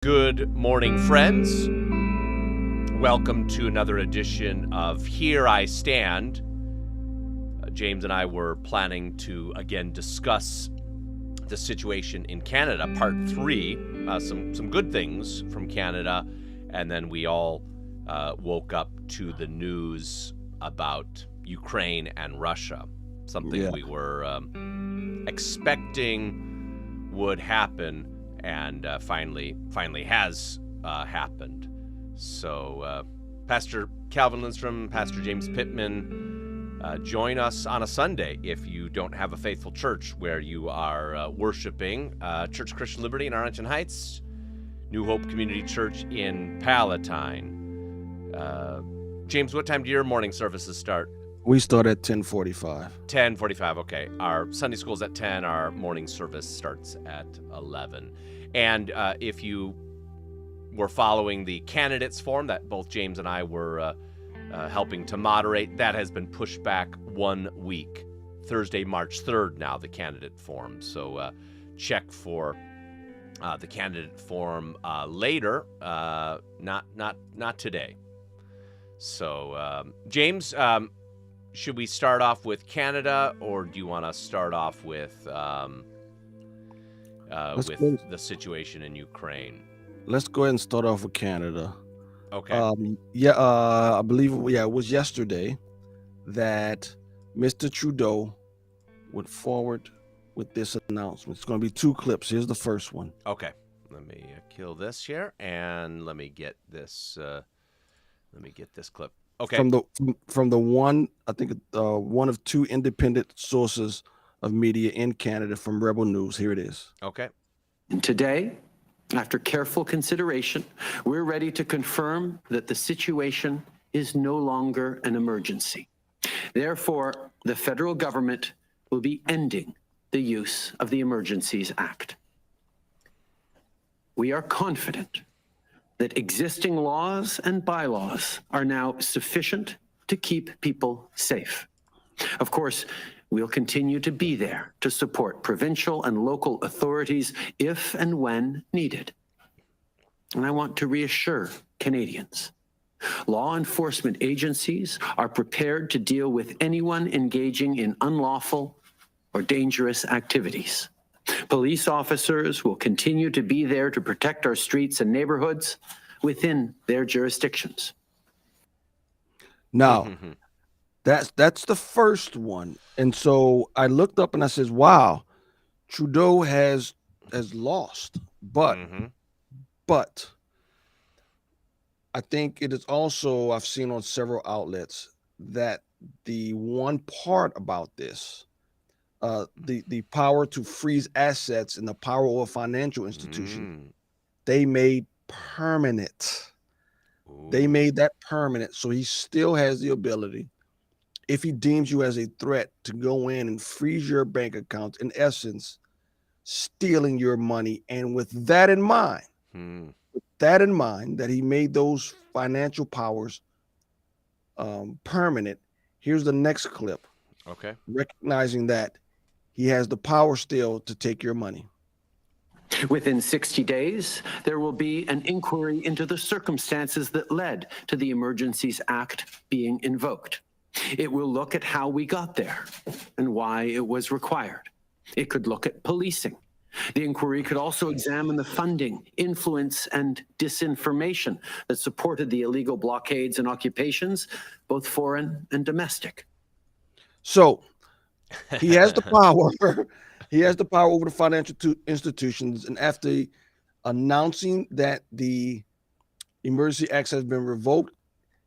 Good morning, friends. Welcome to another edition of Here I Stand. James and I were planning to again discuss the situation in Canada, part 3, some good things from Canada, and then we all woke up to the news about Ukraine and Russia, something Yeah. we were expecting would happen, and finally has happened. So, Pastor Calvin Lindstrom, Pastor James Pittman, join us on a Sunday if you don't have a faithful church where you are worshiping. Church of Christian Liberty in Arlington Heights, New Hope Community Church in Palatine. James, what time do your morning services start? We start at 10:45. 10:45, okay. Our Sunday school's at 10. Our morning service starts at 11. And if you were following the candidates forum that both James and I were helping to moderate, that has been pushed back 1 week. Thursday, March 3rd now, the candidate forum. So check for the candidate forum later, not today. So, James, should we start off with Canada, or do you want to start off with the situation in Ukraine? Let's go ahead and start off with Canada. Okay. I believe it was yesterday that Mr. Trudeau went forward with this announcement. It's going to be 2 clips. Here's the first one. Okay. Let me kill this here, and let me get this. Let me get this clip. Okay. From the one, I think one of 2 independent sources of media in Canada from Rebel News. Here it is. Okay. And today, after careful consideration, we're ready to confirm that the situation is no longer an emergency. Therefore, the federal government will be ending the use of the Emergencies Act. We are confident that existing laws and bylaws are now sufficient to keep people safe. Of course, we'll continue to be there to support provincial and local authorities if and when needed. And I want to reassure Canadians, law enforcement agencies are prepared to deal with anyone engaging in unlawful or dangerous activities. Police officers will continue to be there to protect our streets and neighborhoods within their jurisdictions. Now, that's the first one. And so I looked up and I says, wow, Trudeau has lost. But I think it is also, I've seen on several outlets that the one part about this, the power to freeze assets and the power of a financial institution, they made permanent. They made that permanent. So he still has the ability, if he deems you as a threat, to go in and freeze your bank account, in essence, stealing your money. And with that in mind, that he made those financial powers permanent, here's the next clip. Okay. Recognizing that he has the power still to take your money. Within 60 days, there will be an inquiry into the circumstances that led to the Emergencies Act being invoked. It will look at how we got there and why it was required. It could look at policing. The inquiry could also examine the funding, influence, and disinformation that supported the illegal blockades and occupations, both foreign and domestic. So he has the power. He has the power over the financial institutions. And after announcing that the Emergency Act has been revoked,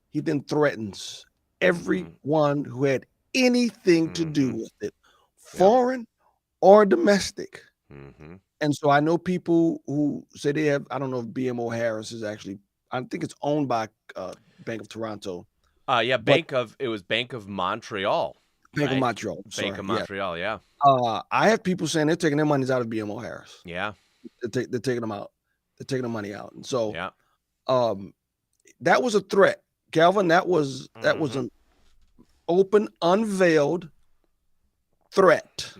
he then threatens everyone who had anything to do with it, foreign or domestic. And so I know people who say they have, I don't know if BMO Harris is actually, I think it's owned by Bank of Toronto. Yeah, it was Bank of Montreal. Bank of Montreal. Bank of Montreal, yeah. I have people saying they're taking their monies out of BMO Harris. Yeah. They're taking them out. They're taking the money out. And so that was a threat. Calvin, that was an open, unveiled threat.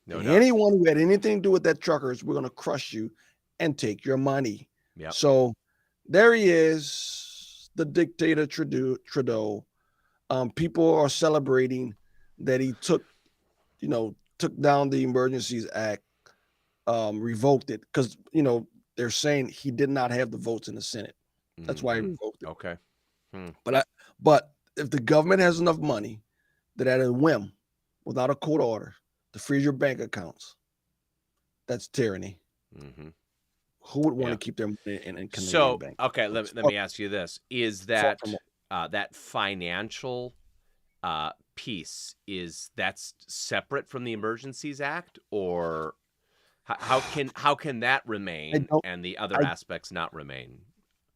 No doubt. Anyone who had anything to do with that truckers, we're going to crush you and take your money. Yeah. So there he is, the dictator Trudeau. People are celebrating that he took down the Emergencies Act, revoked it because they're saying he did not have the votes in the Senate. That's why he Mhm. revoked it. Okay. Hmm. But if the government has enough money that at a whim, without a court order, to freeze your bank accounts, that's tyranny. Hmm. Who would want Yeah. to keep their money in Canadian So, bank? okay, It's let far, me ask you this: Is far that from that financial piece that's separate from the Emergencies Act, or how can that I remain don't and the other I aspects not remain?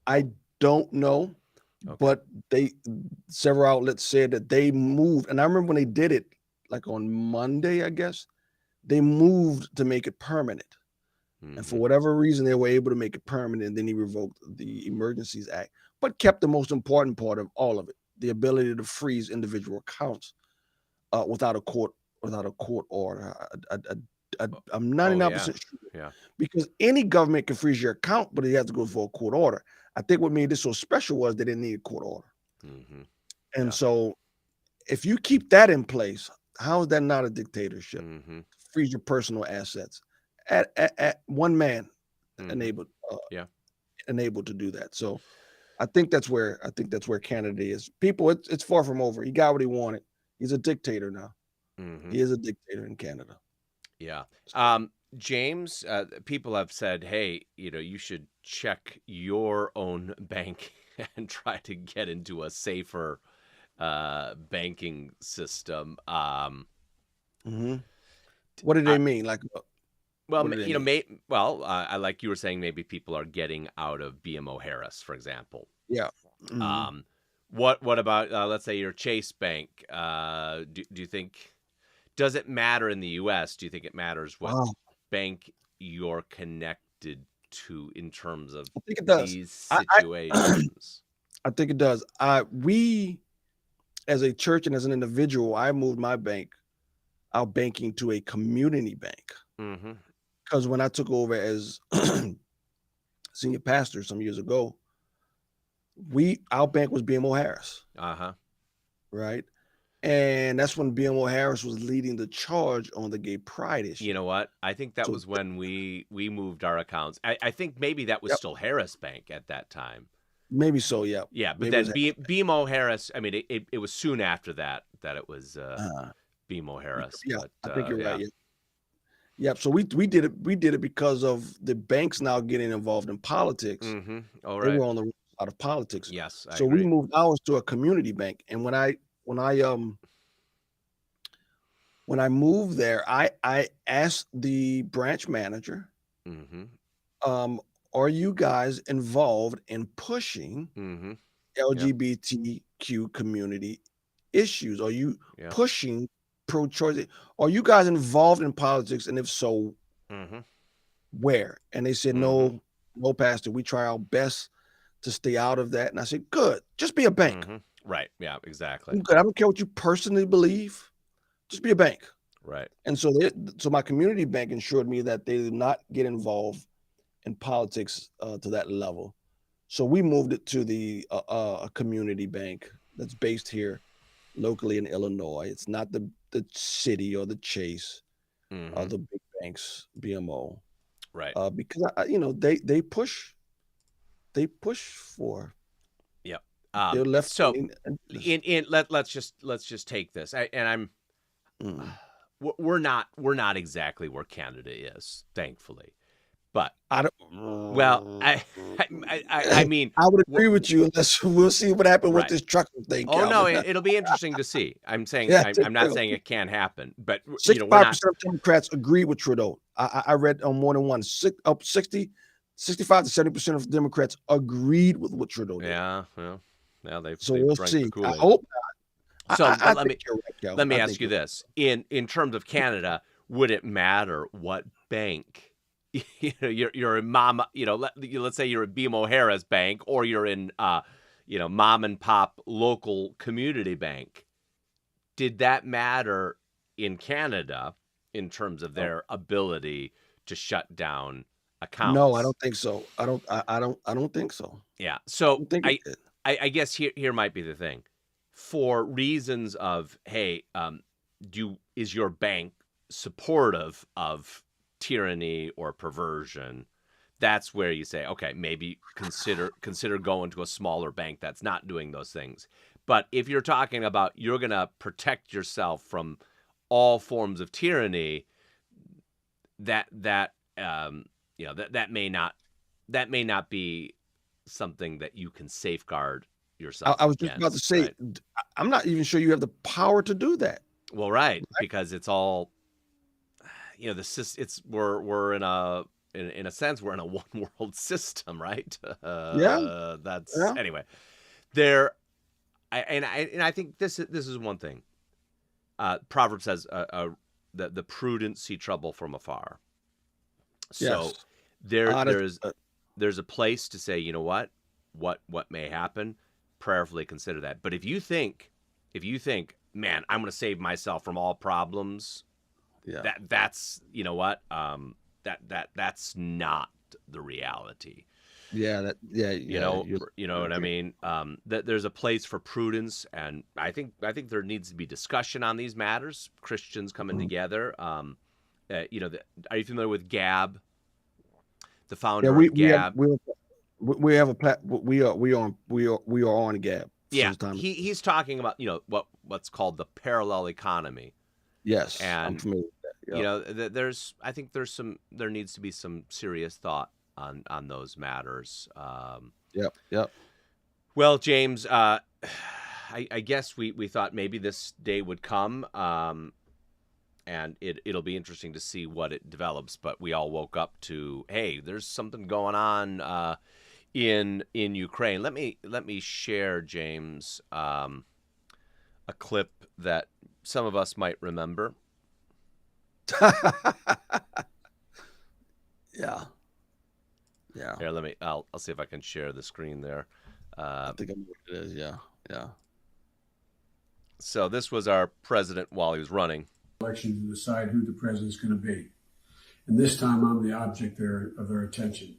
I don't know, Okay. but several outlets said that they moved, and I remember when they did it, like on Monday, I guess, they moved to make it permanent. And for Hmm. whatever reason, they were able to make it permanent. And then he revoked the Emergencies Act, but kept the most important part of all of it: the ability to freeze individual accounts without a court order. I'm Oh yeah, 99% sure yeah. because any government can freeze your account, but it has to go for a court order. I think what made this so special was they didn't need a court order. Hmm. And Yeah. so if you keep that in place, how is that not a dictatorship? Hmm. Freeze your personal assets at one man Hmm. enabled Yeah. enabled to do that. So I think that's where Canada is. People, it's far from over. He got what he wanted. He's a dictator now. Hmm. He is a dictator in Canada. Yeah. So, James, people have said, hey, you should check your own bank and try to get into a safer banking system. mhm. What do they I, mean? Like, well, what do they mean? I like you were saying, maybe people are getting out of BMO Harris, for example. Yeah. Mhm. Um, what about let's say your Chase Bank? Do you think does it matter in the U.S.? Do you think it matters what Wow. bank you're connected to in terms of I think it does. these I situations? I think it does. We as a church and as an individual, I moved our banking to a community bank Mm-hmm. because when I took over as senior pastor some years ago, our bank was BMO Harris, Uh-huh. right? And that's when BMO Harris was leading the charge on the gay pride You issue. know what? I think that So was when we moved our accounts. I think maybe that was yep, still Harris Bank at that time. maybe so. Yeah, Yeah, but maybe it then was. BMO Harris. I mean, it was soon after that it was Uh, BMO Harris. yeah, But I think you're right. yeah. Yeah, yep. So we did it because of the banks now getting involved in politics. Mm-hmm. All They right. were on the wrong side of politics. Yes, I So we agree. moved ours to a community bank. And when I moved there, I asked the branch manager, Mm-hmm. um, are you guys involved in pushing Mm-hmm. Yeah. LGBTQ community issues? Are you Yeah. pushing pro-choice? Are you guys involved in politics? And if so, Mm-hmm. where? And they said, Mm-hmm. no, Pastor. We try our best to stay out of that. And I said, good. Just be a bank. Mm-hmm. Right. Yeah. Exactly. I'm good. I don't care what you personally believe. Just be a bank. Right. And so my community bank ensured me that they did not get involved in politics to that level. So we moved it to a community bank that's based here locally in Illinois. It's not the city or the Chase or Mm-hmm. the big banks, BMO, Right. because they push for Yep. their left So wing. let's just take this. And I'm Mm. we're not exactly where Canada is, thankfully. But I don't. well, I mean, I would wh- agree with you unless we'll see what happened with right. this trucker thing, Oh no, Calvin. it'll be interesting to see. I'm saying Yeah, I'm not saying it can't happen, but we're not. 65% of Democrats agree with Trudeau. I read on more than one. 65 to 70% of Democrats agreed with what Trudeau did. Yeah, well, now So they've we'll drank the see. I Kool-Aid. hope. So, I but let think me you're right, Calvin. let me I ask think you you're this: in terms of Canada, would it matter what bank? You're in mom. Let's say you're at BMO Harris Bank, or you're in mom and pop local community bank. Did that matter in Canada in terms of right. their ability to shut down accounts. No, I don't think so. I don't think so. Yeah. I So don't think it did. I guess here might be the thing. For reasons of, hey, is your bank supportive of tyranny or perversion? That's where you say, okay, maybe consider going to a smaller bank that's not doing those things. But if you're talking about you're going to protect yourself from all forms of tyranny, that that may not be something that you can safeguard yourself I was just about to against, say, right? I'm not even sure you have the power to do that. Well, right, because it's all, we're in a sense we're in a one world system, right? Yeah, That's yeah, anyway. There, I think this is one thing. Proverb says, the prudent see trouble from afar. So yes. there Ah, that's there's there's a place to say, you know what may happen, prayerfully consider that. But if you think, man, I'm going to save myself from all problems, yeah, that's you know what, that's not the reality. yeah, You yeah. know, I what I agree. mean. That there's a place for prudence, and I think there needs to be discussion on these matters. Christians coming Mhm. together. Are you familiar with Gab, the Yeah, founder of Gab? we have a we are on Gab Yeah, since time. he's talking about what's called the parallel economy, Yes, I'm and familiar with that. Yep, I think there needs to be some serious thought on those matters. yep, yep. Well, James, I guess we thought maybe this day would come, and it'll be interesting to see what it develops. But we all woke up to, hey, there's something going on in Ukraine. Let me share, James, a clip that some of us might remember. Yeah, yeah. Here, I'll see if I can share the screen there. I think I know what it is. Yeah, yeah. So this was our president while he was running. Election to decide who the president's going to be. And this time I'm the object of their attention.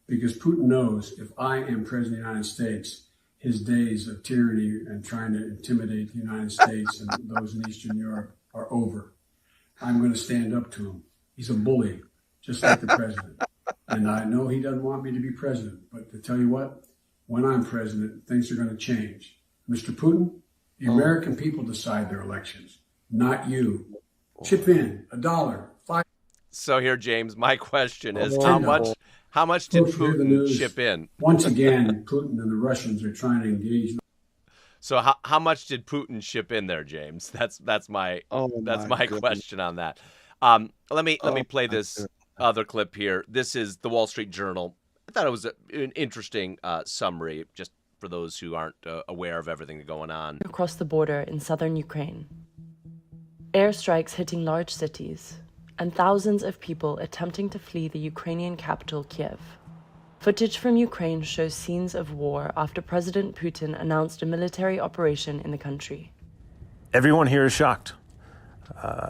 Because Putin knows if I am president of the United States, his days of tyranny and trying to intimidate the United States and those in Eastern Europe are over. I'm going to stand up to him. He's a bully, just like the president. And I know he doesn't want me to be president, but to tell you what, when I'm president, things are going to change. Mr. Putin, the American people decide their elections, not you. Chip in $1, $5. So here, James, my question is, Oh, how no. much did Folks, hear the Putin news. chip in? Once again, Putin and the Russians are trying to engage. So how much did Putin ship in there, James? That's my Oh my goodness. question on that. Let me Oh play my this goodness. other clip here. This is the Wall Street Journal. I thought it was an interesting summary, just for those who aren't aware of everything going on. Across the border in southern Ukraine. Airstrikes hitting large cities, and thousands of people attempting to flee the Ukrainian capital, Kiev. Footage from Ukraine shows scenes of war after President Putin announced a military operation in the country. Everyone here is shocked.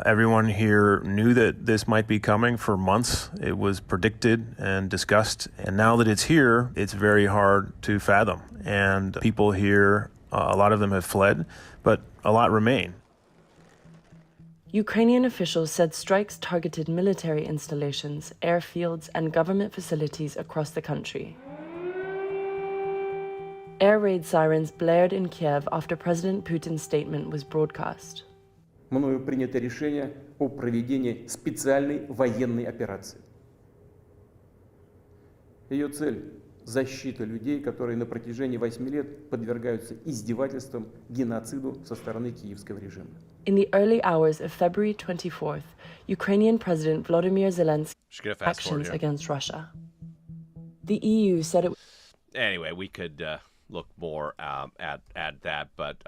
Everyone here knew that this might be coming for months. It was predicted and discussed. And now that it's here, it's very hard to fathom. And people here, a lot of them have fled, but a lot remain. Ukrainian officials said strikes targeted military installations, airfields, and government facilities across the country. Air raid sirens blared in Kiev after President Putin's statement was broadcast. Мною принято решение о проведении специальной военной операции. Ее цель – защита людей, которые на протяжении 8 лет подвергаются издевательствам, геноциду со стороны киевского режима. In the early hours of February 24th, Ukrainian President Volodymyr Zelensky Just gonna fast forward actions here. against Russia. The EU said it Anyway, we could look more at that, but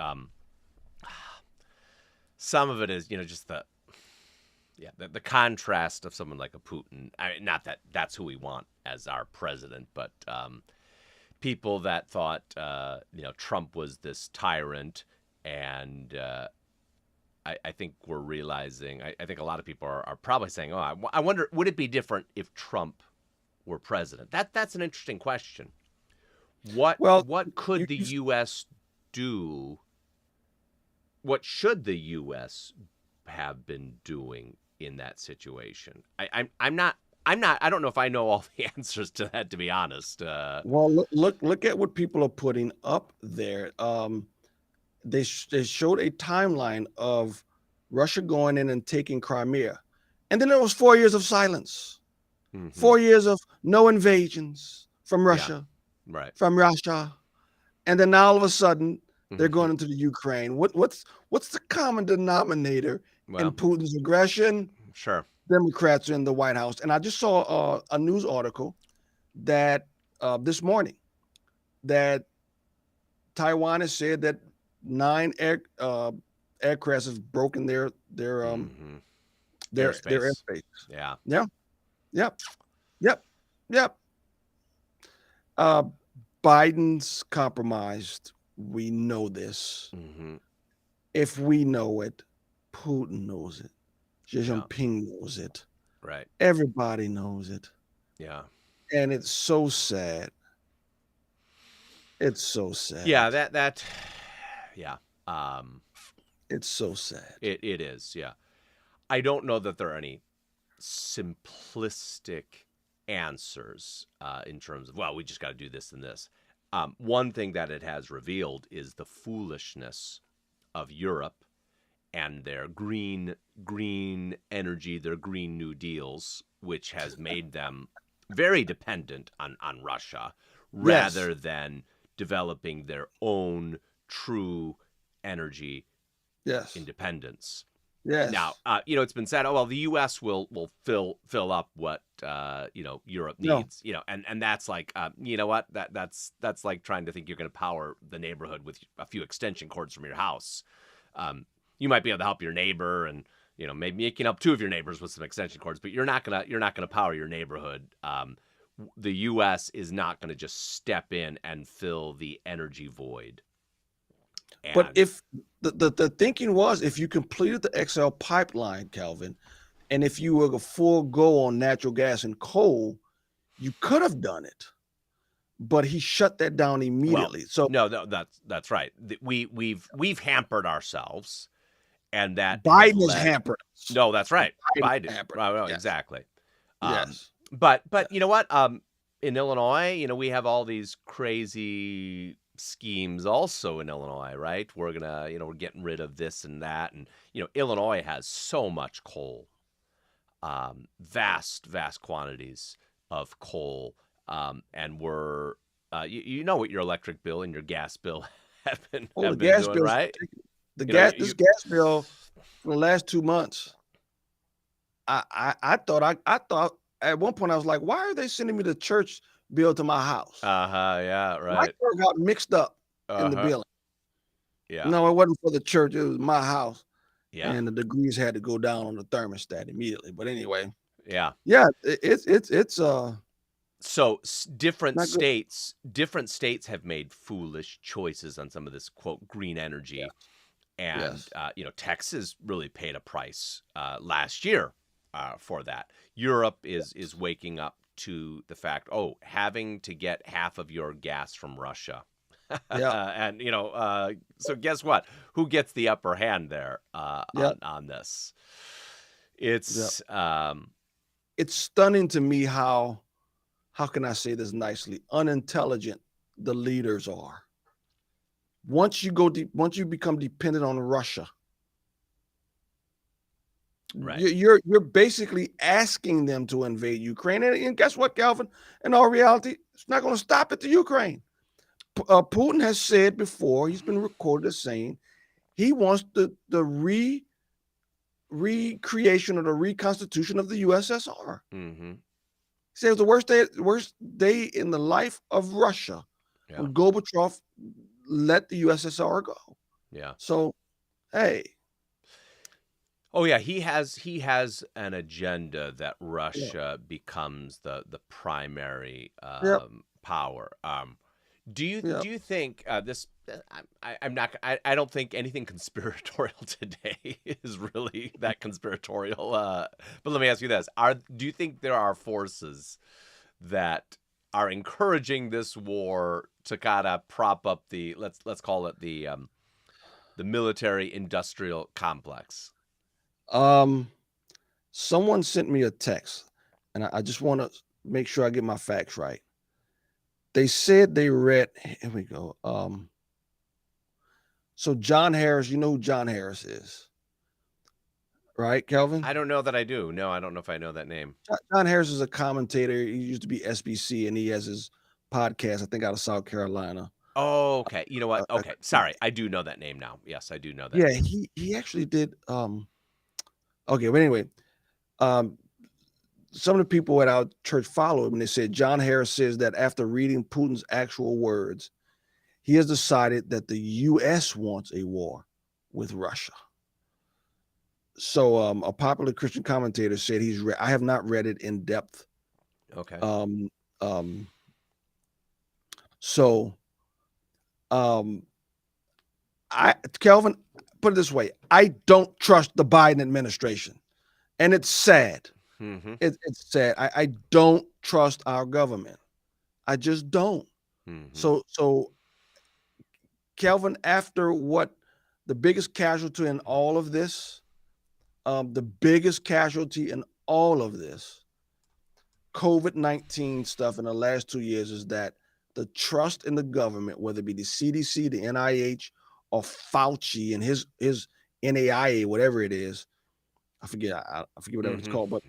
some of it is, just the contrast of someone like a Putin. Not that that's who we want as our president, but people that thought Trump was this tyrant, and I think we're realizing. I think a lot of people are probably saying, "Oh, I wonder, would it be different if Trump were president? That's an interesting question. What Well, could you, the you U.S. do? What should the U.S. have been doing in that situation? I don't know if I know all the answers to that, to be honest. well, look at what people are putting up there. They showed a timeline of Russia going in and taking Crimea, and then there was 4 years of silence, Mhm. 4 years of no invasions from Yeah. Russia, Right. and then now all of a sudden they're Mhm. going into the Ukraine. What's the common denominator in Well, Putin's aggression? sure. Democrats are in the White House, and I just saw a news article that this morning that Taiwan has said that 9 aircrafts have broken their Mhm. their Airspace. airspace. Yeah. Yeah. Yep. Yep. Yep. Uh, Biden's compromised. We know this. Hmm. If we know it, Putin knows it. Xi Yeah. Jinping knows it. Right. Everybody knows it. Yeah. And it's so sad. It's so sad. Yeah. Yeah. It's so sad. It is. Yeah. I don't know that there are any simplistic answers in terms of, well, we just got to do this and this. One thing that it has revealed is the foolishness of Europe and their green energy, their Green New Deals, which has made them very dependent on Russia rather than developing their own true energy Yes. independence. Yes. Now, it's been said, oh, well, the U.S. will fill up what Europe No. needs, and that's like, you know what, that's like trying to think you're going to power the neighborhood with a few extension cords from your house. You might be able to help your neighbor, and maybe you can help two of your neighbors with some extension cords, but you're not gonna power your neighborhood. The U.S. is not going to just step in and fill the energy void. But And- if the thinking was, if you completed the XL pipeline, Calvin, and if you were a full go on natural gas and coal, you could have done it. But he shut that down immediately. So no, that's right. We've hampered ourselves, and that Biden has led- hampered us. No, that's right. Biden Biden. hampered. Right, Yes. exactly. Yes. But you know what? In Illinois, we have all these crazy schemes also in Illinois, right? We're gonna, we're getting rid of this and that, and Illinois has so much coal, vast quantities of coal, and we're, you know what your electric bill and your gas bill have been The gas doing, bill, right? the You know, gas, this gas bill for the last 2 months. I thought at one point I was like, why are they sending me the church bill to my house? Yeah, My right. church got mixed up in the Uh-huh. billing. Yeah, No, it wasn't for the church. It was my house. yeah, And the degrees had to go down on the thermostat immediately. But anyway, yeah. yeah, it's So different Not good. states have made foolish choices on some of this quote green energy, and Yes. Texas really paid a price last year for that. Europe is waking up to the fact, having to get half of your gas from Russia. Yeah. And so guess what? Who gets the upper hand there Yeah. on this? It's It's stunning to me how can I say this nicely, unintelligent the leaders are. Once you become dependent on Russia, Right. you're basically asking them to invade Ukraine. And guess what, Calvin? In all reality, it's not going to stop at the Ukraine. Putin has said before, he's been recorded as saying he wants the recreation or the reconstitution of the USSR. mm-hmm. He said it was the worst day in the life of Russia when Gorbachev let the USSR go. Yeah. So, hey, Oh yeah, he has an agenda that Russia becomes the primary power. Do you think this? I don't think anything conspiratorial today is really that conspiratorial. But let me ask you this: do you think there are forces that are encouraging this war to kind of prop up the let's call it the military industrial complex? Someone sent me a text, and I just want to make sure I get my facts right. They said they read. Here we go. So John Harris, you know who John Harris is, right, Kelvin? I don't know that I do. No, I don't know if I know that name. John Harris is a commentator. He used to be SBC, and he has his podcast, I think, out of South Carolina. Oh, okay. You know what? Uh, Okay. Sorry. I do know that name now. Yes, I do know that. Yeah, name. he actually did. Okay, but anyway, some of the people at our church followed him, and they said John Harris says that after reading Putin's actual words, he has decided that the U.S. wants a war with Russia. So a popular Christian commentator said he's read. I have not read it in depth. Okay. So Kelvin, put it this way: I don't trust the Biden administration, and it's sad. Mm-hmm. It's sad. I don't trust our government. I just don't. Mm-hmm. So Kelvin, after what the biggest casualty in all of this, COVID-19 stuff in the last 2 years, is that the trust in the government, whether it be the CDC, the NIH, or Fauci and his NAIA, whatever it is, I forget whatever it's called, but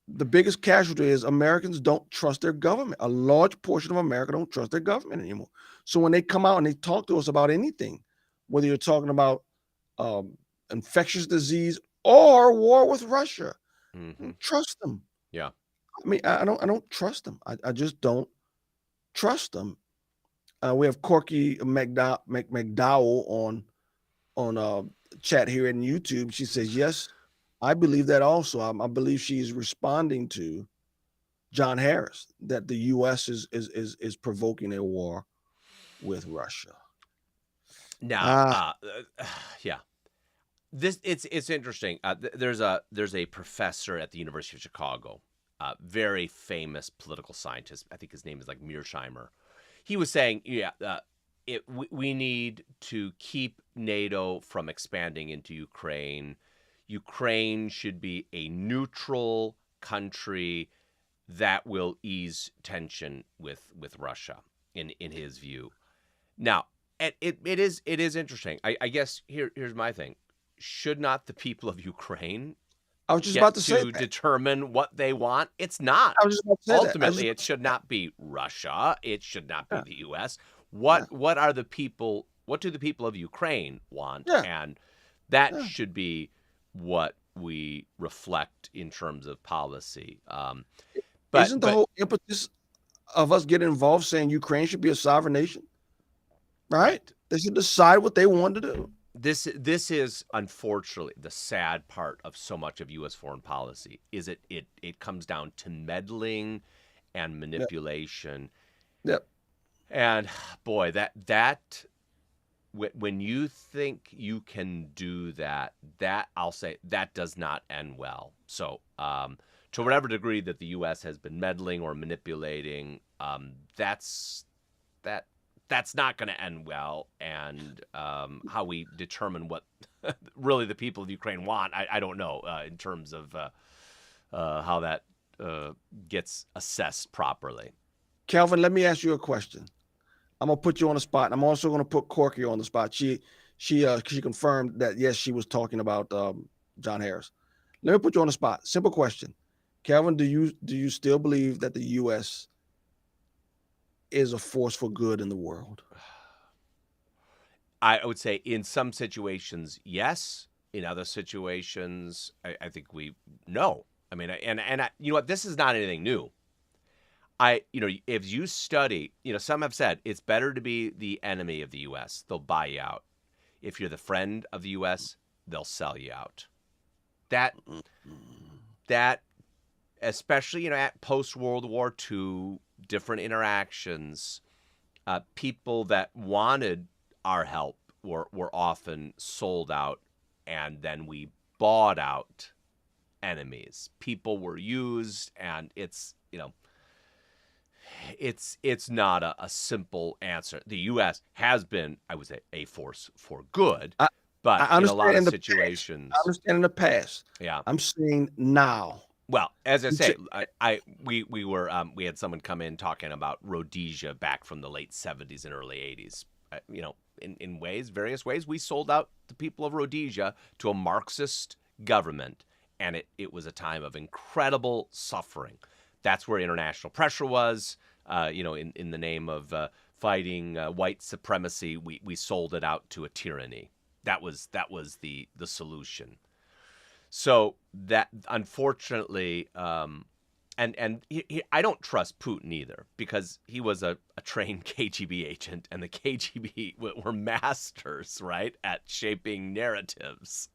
the biggest casualty is Americans don't trust their government. A large portion of America don't trust their government anymore. So when they come out and they talk to us about anything, whether you're talking about infectious disease or war with Russia, I don't trust them. Yeah. I mean, I don't trust them. I just don't trust them. We have Corky McDowell on chat here in YouTube. She says, yes, I believe that also. I believe she's responding to John Harris, that the U.S. is provoking a war with Russia. Now, yeah, it's interesting. There's a professor at the University of Chicago, very famous political scientist. I think his name is like Mearsheimer. He was saying, we need to keep NATO from expanding into Ukraine. Ukraine should be a neutral country that will ease tension with Russia, in his view. Now, it is interesting. I guess here's my thing. Should not the people of Ukraine I was just about to say that. determine what they want? It's not. I was just about to say that. Ultimately, it should not be Russia. It should not be the U.S. What are the people? What do the people of Ukraine want? Yeah. And that should be what we reflect in terms of policy. But isn't the whole impetus of us getting involved saying Ukraine should be a sovereign nation? Right? They should decide what they want to do. This is unfortunately the sad part of so much of U.S. foreign policy. Is it comes down to meddling and manipulation. Yep. And boy, that when you think you can do that I'll say that does not end well. So to whatever degree that the U.S. has been meddling or manipulating, that's not going to end well. And how we determine what really the people of Ukraine want, I don't know in terms of how that gets assessed properly. Calvin, let me ask you a question. I'm gonna put you on the spot, and I'm also gonna put Corky on the spot. She confirmed that yes, she was talking about John Harris. Let me put you on the spot. Simple question, Calvin. Do you still believe that the U.S. is a force for good in the world? I would say in some situations, yes. In other situations, I think no. I mean, and you know what? This is not anything new. If you study, some have said it's better to be the enemy of the U.S. They'll buy you out. If you're the friend of the U.S., they'll sell you out. That, especially, at post-World War II, different interactions, people that wanted our help were often sold out, and then we bought out enemies. People were used, and it's, It's not a simple answer. The U.S. has been, I would say, a force for good, I, but I in a lot understand of in the past. situations, I understand in the past. yeah. I'm saying now. Well, as I You say, ch- we had someone come in talking about Rhodesia back from the late 70s and early 80s. In various ways, we sold out the people of Rhodesia to a Marxist government, and it was a time of incredible suffering. That's where international pressure was. In the name of fighting white supremacy, we sold it out to a tyranny. That was the solution. So that unfortunately, I don't trust Putin either, because he was a trained KGB agent, and the KGB were masters, right, at shaping narratives.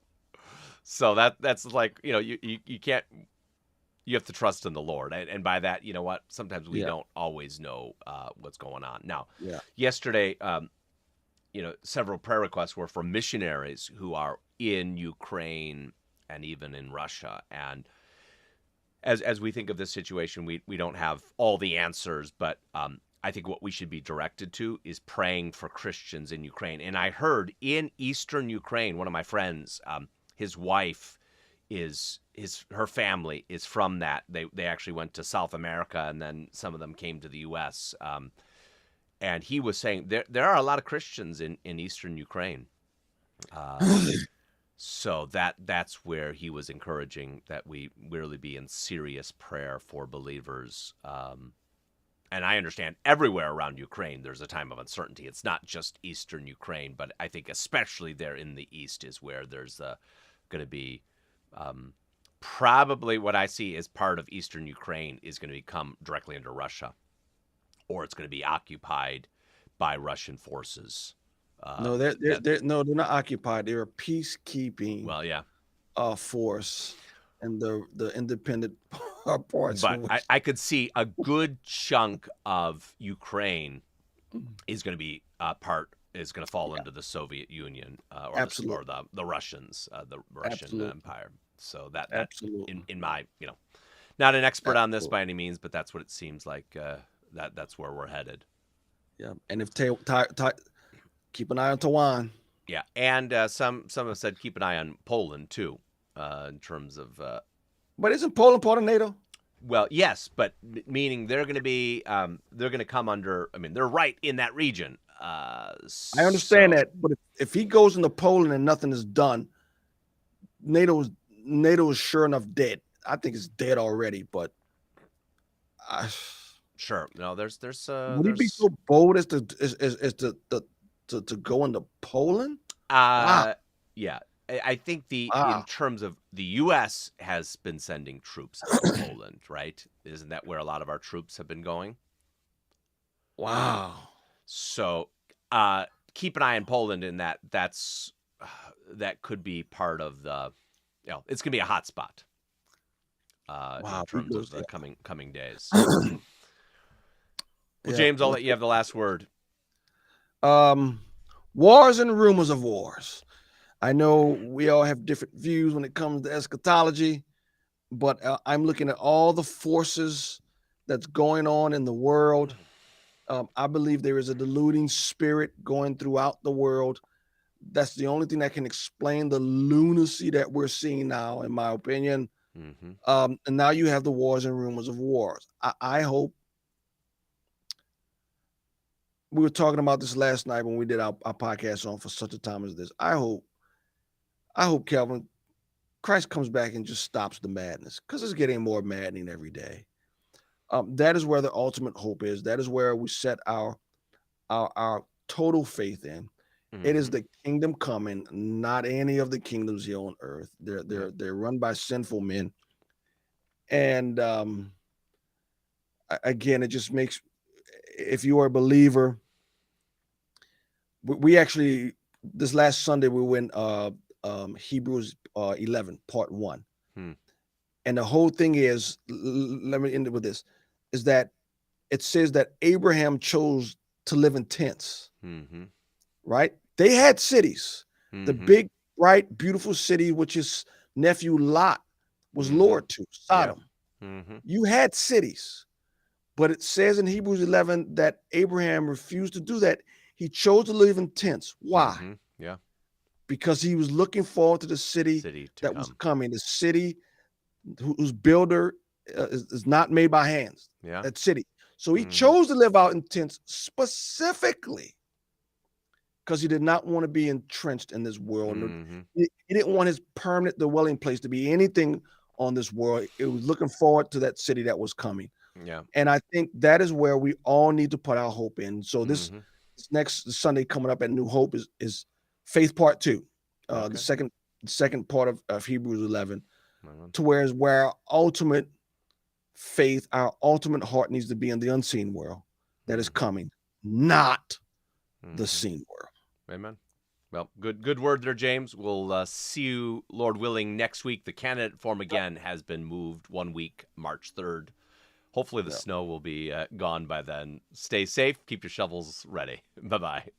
So that's like, you can't, you have to trust in the Lord, and by that, you know what? Sometimes we Yeah, don't always know what's going on. Now, yeah. yesterday, several prayer requests were from missionaries who are in Ukraine and even in Russia. And as we think of this situation, we don't have all the answers, but I think what we should be directed to is praying for Christians in Ukraine. And I heard in eastern Ukraine, one of my friends, his wife her family is from that. They actually went to South America, and then some of them came to the U.S. And he was saying there are a lot of Christians in eastern Ukraine. So that's where he was encouraging that we really be in serious prayer for believers. And I understand everywhere around Ukraine there's a time of uncertainty. It's not just eastern Ukraine, but I think especially there in the east is where there's going to be probably what I see as part of eastern Ukraine is going to become directly under Russia, or it's going to be occupied by Russian forces. No, they're not occupied. They're a peacekeeping Well, yeah. Force, and the independent parts. But I could see a good chunk of Ukraine is going to be is going to fall into the Soviet Union Absolutely. the Russians, the Russian Absolutely. Empire. So that Absolutely. in my, not an expert on this Absolutely. by any means, but that's what it seems like. That's where we're headed. Yeah, and if keep an eye on Taiwan. Yeah, and some have said keep an eye on Poland too, in terms of. But isn't Poland part of NATO? Well, yes, but meaning they're going to be they're going to come under. I mean, they're right in that region. I understand so- that, but if he goes into Poland and nothing is done, NATO is sure enough dead. I think it's dead already. But Sure. No, there's would he be so bold as to go into Poland? Wow. Yeah. I think Wow. in terms of the U.S. has been sending troops into Poland, right? Isn't that where a lot of our troops have been going? Wow. So keep an eye on Poland in that. That could be part of the. It's gonna be a hot spot. Wow, In terms because- of the coming days. Well, Yeah. James, I'll let you have the last word. Wars and rumors of wars. I know we all have different views when it comes to eschatology, but I'm looking at all the forces that's going on in the world. I believe there is a deluding spirit going throughout the world. That's the only thing that can explain the lunacy that we're seeing now, in my opinion. Mm-hmm. And now you have the wars and rumors of wars. I hope. We were talking about this last night when we did our podcast on For Such a Time as This. I hope, Kelvin, Christ comes back and just stops the madness, because it's getting more maddening every day. That is where the ultimate hope is. That is where we set our total faith in. Mm-hmm. It is the kingdom coming, not any of the kingdoms here on earth. They're run by sinful men. And again, it just makes, if you are a believer, we actually, this last Sunday we went Hebrews 11 part 1. And the whole thing is, let me end it with this, is that it says that Abraham chose to live in tents. Mm-hmm. Right? They had cities. Mm-hmm. The big, bright, beautiful city, which his nephew Lot was lured to, Sodom. Mm-hmm. You had cities, But it says in Hebrews 11 that Abraham refused to do that. He chose to live in tents. Why? Mhm. Yeah. Because he was looking forward to the city City to that come. was coming, the city whose builder is not made by hands, Yeah. that city. So he Mhm. chose to live out in tents specifically because he did not want to be entrenched in this world. Mhm. He didn't want his permanent dwelling place to be anything on this world. It was looking forward to that city that was coming. Yeah. And I think that is where we all need to put our hope in. So this Mhm. next Sunday coming up at New Hope is Faith Part 2, Okay. the second part of Hebrews 11, Right on. to where our ultimate faith, our ultimate heart needs to be in the unseen world that is coming, not the Mhm. seen world. Amen. Well, good word there, James. We'll see you, Lord willing, next week. The candidate form again has been moved 1 week, March 3rd. Hopefully the Yeah. snow will be gone by then. Stay safe. Keep your shovels ready. Bye-bye.